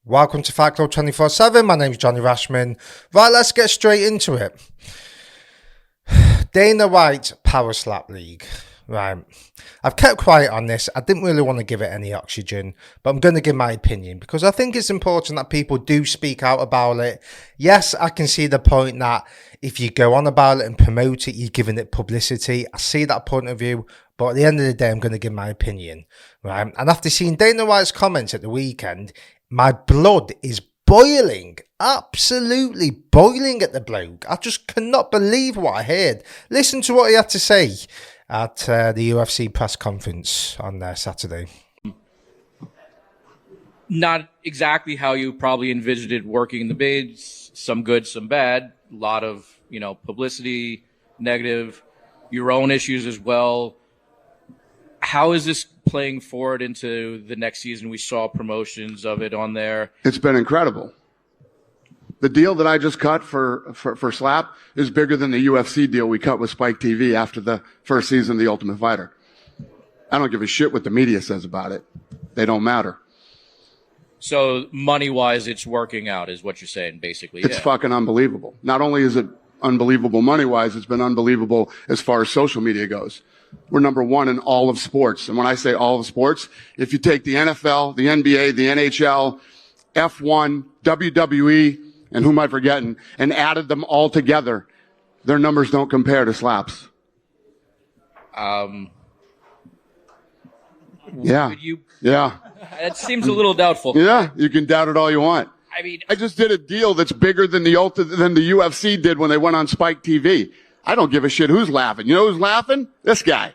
Welcome to Fight Club 24/7. My name's Johnny Rashman. Right, let's get straight into it. Dana White Power Slap League. Right. I've kept quiet on this. I didn't really want to give it any oxygen, but I'm going to give my opinion because I think it's important that people do speak out about it. Yes, I can see the point that if you go on about it and promote it, you're giving it publicity. I see that point of view, but at the end of the day, I'm going to give my opinion. Right. And after seeing Dana White's comments at the weekend, my blood is boiling, absolutely boiling at the bloke. I just cannot believe what I heard. Listen to what he had to say at the UFC press conference on Saturday. Not exactly how you probably envisioned it working in the bids. Some good, some bad. A lot of, publicity, negative, your own issues as well. How is this playing forward into the next season? We saw promotions of it on there. It's been incredible. The deal that I just cut for Slap is bigger than the UFC deal we cut with Spike TV after the first season of The Ultimate Fighter. I don't give a shit what the media says about it. They don't matter. So money-wise, it's working out is what you're saying, basically. It's fucking unbelievable. Not only is it unbelievable money-wise, it's been unbelievable as far as social media goes. We're number one in all of sports. And when I say all of sports, if you take the NFL, the NBA, the NHL, F1, WWE, and who am I forgetting, and added them all together, their numbers don't compare to Slap's. Yeah. It seems a little doubtful. Yeah, you can doubt it all you want. I just did a deal that's bigger than the UFC did when they went on Spike TV. I don't give a shit who's laughing. You know who's laughing? This guy.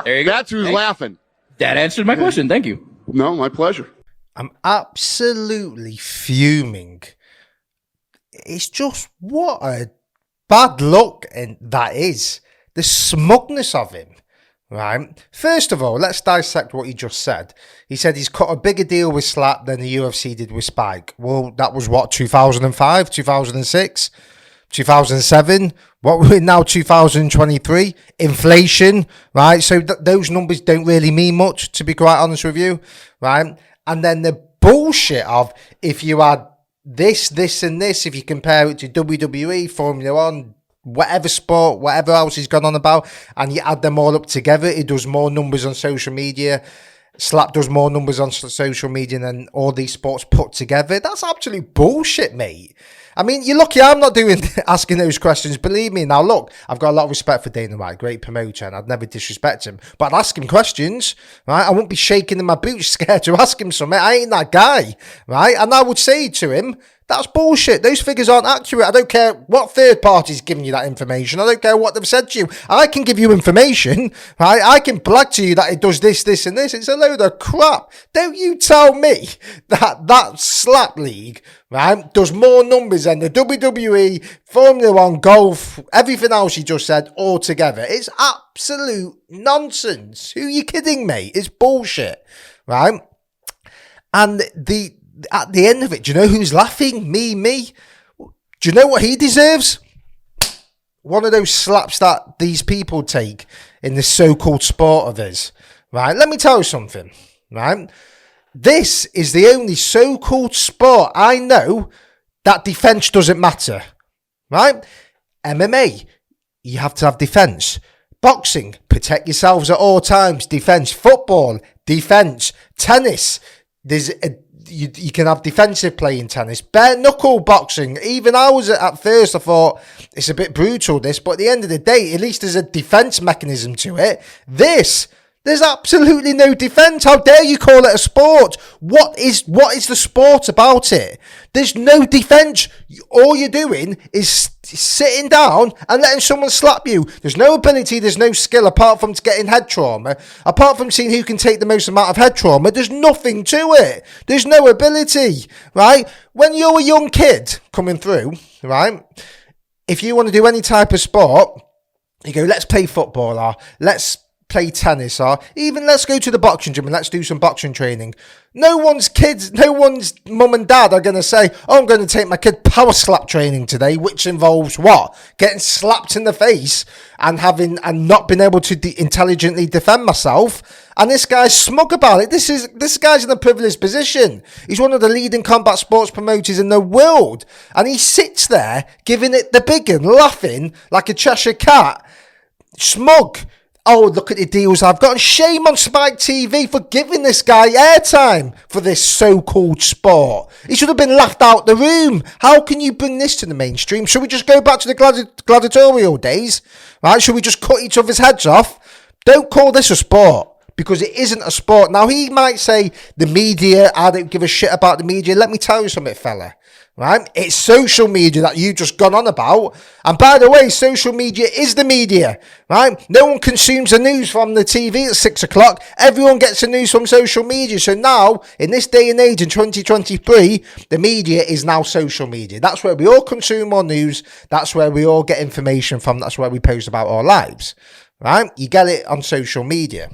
There you go. That's who's laughing. That answered my question. Thank you. No, my pleasure. I'm absolutely fuming. It's just what a bad luck and that is. The smugness of him, right? First of all, let's dissect what he just said. He said he's cut a bigger deal with Slap than the UFC did with Spike. Well, that was what, 2005, 2006? 2007, what we're in now, 2023, inflation, right? So those numbers don't really mean much, to be quite honest with you, right? And then the bullshit of if you had this, and this, if you compare it to WWE, Formula One, whatever sport, whatever else he's gone on about, and you add them all up together, it does more numbers on social media. Slap does more numbers on social media than all these sports put together. That's absolute bullshit, mate. I mean, you're lucky I'm not asking those questions. Believe me. Now, look, I've got a lot of respect for Dana White, great promoter, and I'd never disrespect him. But I'd ask him questions, right? I wouldn't be shaking in my boots scared to ask him something. I ain't that guy, right? And I would say to him, that's bullshit. Those figures aren't accurate. I don't care what third party's giving you that information. I don't care what they've said to you. I can give you information, right? I can brag to you that it does this, this, and this. It's a load of crap. Don't you tell me that Slap League, right, does more numbers than the WWE, Formula One, golf, everything else you just said all together. It's absolute nonsense. Who are you kidding, mate? It's bullshit, right? And at the end of it, do you know who's laughing? Me. Do you know what he deserves? One of those slaps that these people take in this so-called sport of his, right? Let me tell you something, right? This is the only so-called sport I know that defense doesn't matter, right? MMA, you have to have defense. Boxing, protect yourselves at all times, defense. Football, defense. Tennis, you can have defensive play in tennis. Bare knuckle boxing. Even at first I thought it's a bit brutal this, but at the end of the day, at least there's a defense mechanism to it. There's absolutely no defense. How dare you call it a sport? What is the sport about it? There's no defense. All you're doing is sitting down and letting someone slap you. There's no ability, there's no skill apart from getting head trauma. Apart from seeing who can take the most amount of head trauma, there's nothing to it. There's no ability, right? When you're a young kid coming through, right? If you want to do any type of sport, you go, let's play football or let's play tennis, or even let's go to the boxing gym and let's do some boxing training. No one's mum and dad are going to say, oh, I'm going to take my kid power slap training today, which involves what? Getting slapped in the face and not being able to intelligently defend myself. And this guy's smug about it. This guy's in a privileged position. He's one of the leading combat sports promoters in the world. And he sits there giving it the big one, laughing like a Cheshire cat. Smug. Oh, look at the deals I've got. And shame on Spike TV for giving this guy airtime for this so-called sport. He should have been laughed out the room. How can you bring this to the mainstream? Should we just go back to the gladiatorial days? Right? Should we just cut each other's heads off? Don't call this a sport, because it isn't a sport. Now, he might say the media, I don't give a shit about the media. Let me tell you something, fella. Right? It's social media that you've just gone on about. And by the way, social media is the media. Right? No one consumes the news from the TV at 6 o'clock. Everyone gets the news from social media. So now, in this day and age, in 2023, the media is now social media. That's where we all consume our news. That's where we all get information from. That's where we post about our lives. Right? You get it on social media.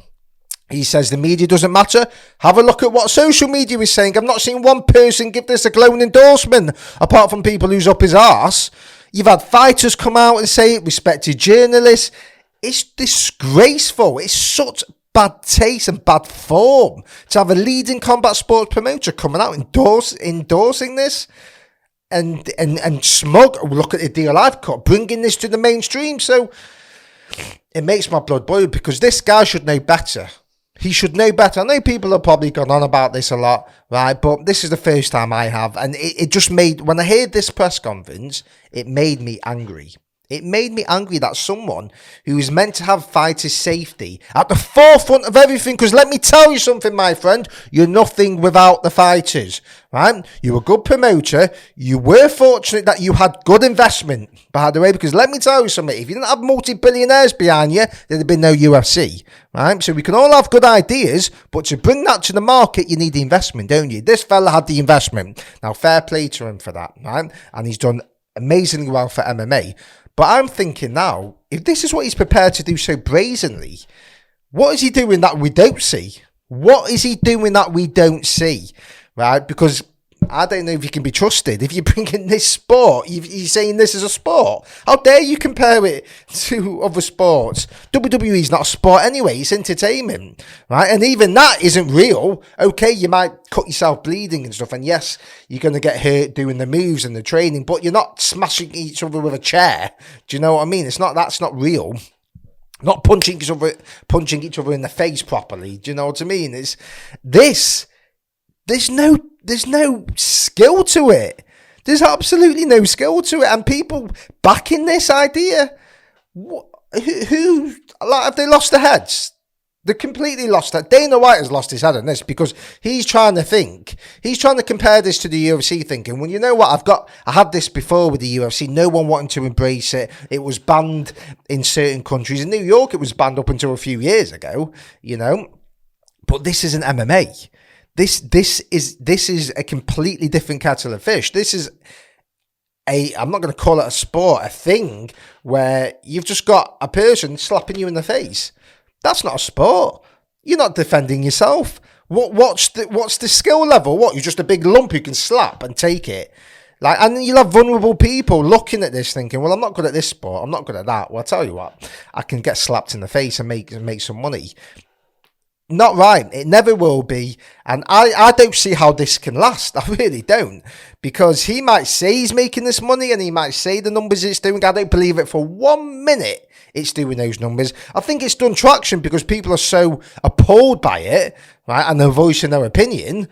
He says the media doesn't matter. Have a look at what social media is saying. I've not seen one person give this a glowing endorsement, apart from people who's up his arse. You've had fighters come out and say it, respected journalists. It's disgraceful. It's such bad taste and bad form to have a leading combat sports promoter coming out endorsing this. And smug, look at the deal I've got, bringing this to the mainstream. So it makes my blood boil, because this guy should know better. He should know better. I know people have probably gone on about this a lot, right? But this is the first time I have. And it just made, when I heard this press conference, it made me angry. It made me angry that someone who is meant to have fighters' safety at the forefront of everything, because let me tell you something, my friend, you're nothing without the fighters, right? You're a good promoter. You were fortunate that you had good investment, by the way, because let me tell you something, if you didn't have multi-billionaires behind you, there'd have been no UFC, right? So we can all have good ideas, but to bring that to the market, you need the investment, don't you? This fella had the investment. Now, fair play to him for that, right? And he's done amazingly well for MMA. But I'm thinking now, if this is what he's prepared to do so brazenly, what is he doing that we don't see? What is he doing that we don't see? Right? Because I don't know if you can be trusted. If you bring in this sport, you're saying this is a sport. How dare you compare it to other sports? WWE is not a sport anyway. It's entertainment, right? And even that isn't real. Okay, you might cut yourself bleeding and stuff. And yes, you're going to get hurt doing the moves and the training, but you're not smashing each other with a chair. Do you know what I mean? That's not real. Not punching each other in the face properly. Do you know what I mean? There's no skill to it. There's absolutely no skill to it. And people backing this idea, who have they lost their heads? They completely lost that. Dana White has lost his head on this, because he's trying to compare this to the UFC, thinking, well, you know what, I had this before with the UFC. No one wanted to embrace it. It was banned in certain countries. In New York, it was banned up until a few years ago, you know. But this isn't MMA. This is a completely different kettle of fish. This is I'm not going to call it a sport, a thing where you've just got a person slapping you in the face. That's not a sport. You're not defending yourself. What's the skill level? What, you're just a big lump who can slap and take it? Like, and you'll have vulnerable people looking at this thinking, well, I'm not good at this sport. I'm not good at that. Well, I'll tell you what, I can get slapped in the face and make some money. Not right. It never will be. And I don't see how this can last. I really don't. Because he might say he's making this money and he might say the numbers it's doing. I don't believe it for 1 minute it's doing those numbers. I think it's done traction because people are so appalled by it, right? And they're voicing their opinion.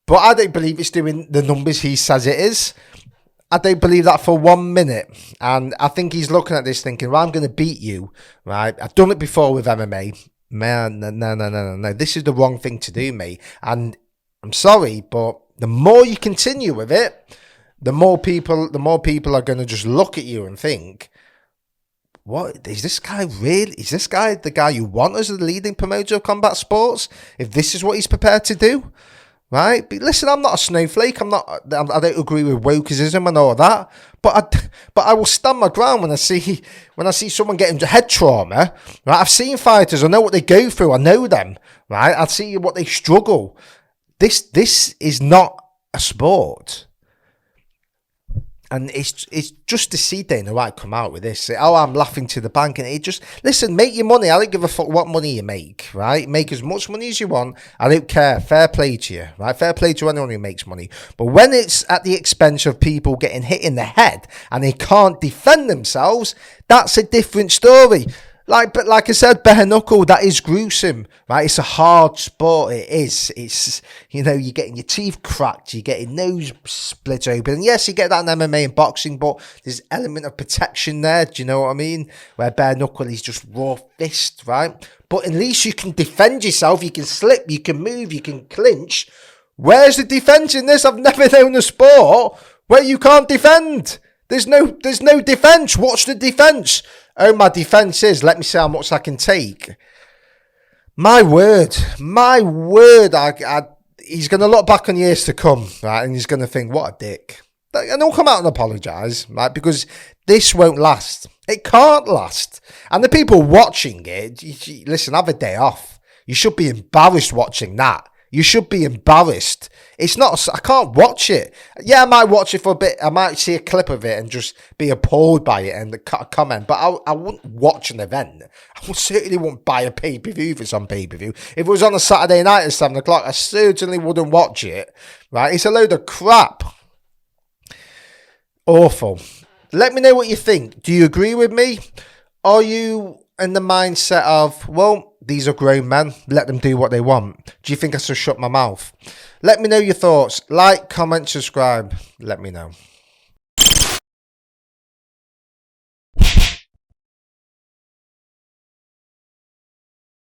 But I don't believe it's doing the numbers he says it is. I don't believe that for 1 minute. And I think he's looking at this thinking, well, I'm going to beat you, right? I've done it before with MMA. Man, no. This is the wrong thing to do, mate. And I'm sorry, but the more you continue with it, the more people are going to just look at you and think, what is this guy really? Is this guy the guy you want as the leading promoter of combat sports? If this is what he's prepared to do, right? But listen, I'm not a snowflake. I don't agree with wokeism and all that. But I will stand my ground when I see someone getting head trauma. Right? I've seen fighters. I know what they go through. I know them. Right? I see what they struggle. This is not a sport. And it's just to see Dana White come out with this. Oh, I'm laughing to the bank. And it just, listen, make your money. I don't give a fuck what money you make, right? Make as much money as you want. I don't care. Fair play to you, right? Fair play to anyone who makes money. But when it's at the expense of people getting hit in the head and they can't defend themselves, that's a different story. But like I said, bare knuckle, that is gruesome, right? It's a hard sport. It is. It's, you're getting your teeth cracked, you're getting nose split open. And yes, you get that in MMA and boxing, but there's an element of protection there. Do you know what I mean? Where bare knuckle is just raw fist, right? But at least you can defend yourself. You can slip, you can move, you can clinch. Where's the defense in this? I've never known a sport where you can't defend. There's no defense. What's the defense? Oh, my defense is, let me see how much I can take. My word. He's going to look back on years to come, right? And he's going to think, what a dick. And he'll come out and apologise, right? Because this won't last. It can't last. And the people watching it, listen, have a day off. You should be embarrassed watching that. You should be embarrassed. It's not, I can't watch it. Yeah, I might watch it for a bit. I might see a clip of it and just be appalled by it and comment. But I wouldn't watch an event. I certainly wouldn't buy a pay-per-view if it's on pay-per-view. If it was on a Saturday night at 7 o'clock, I certainly wouldn't watch it. Right? It's a load of crap. Awful. Let me know what you think. Do you agree with me? Are you in the mindset of, well, these are grown men, let them do what they want? Do you think I should shut my mouth? Let me know your thoughts. Like, comment, subscribe. Let me know.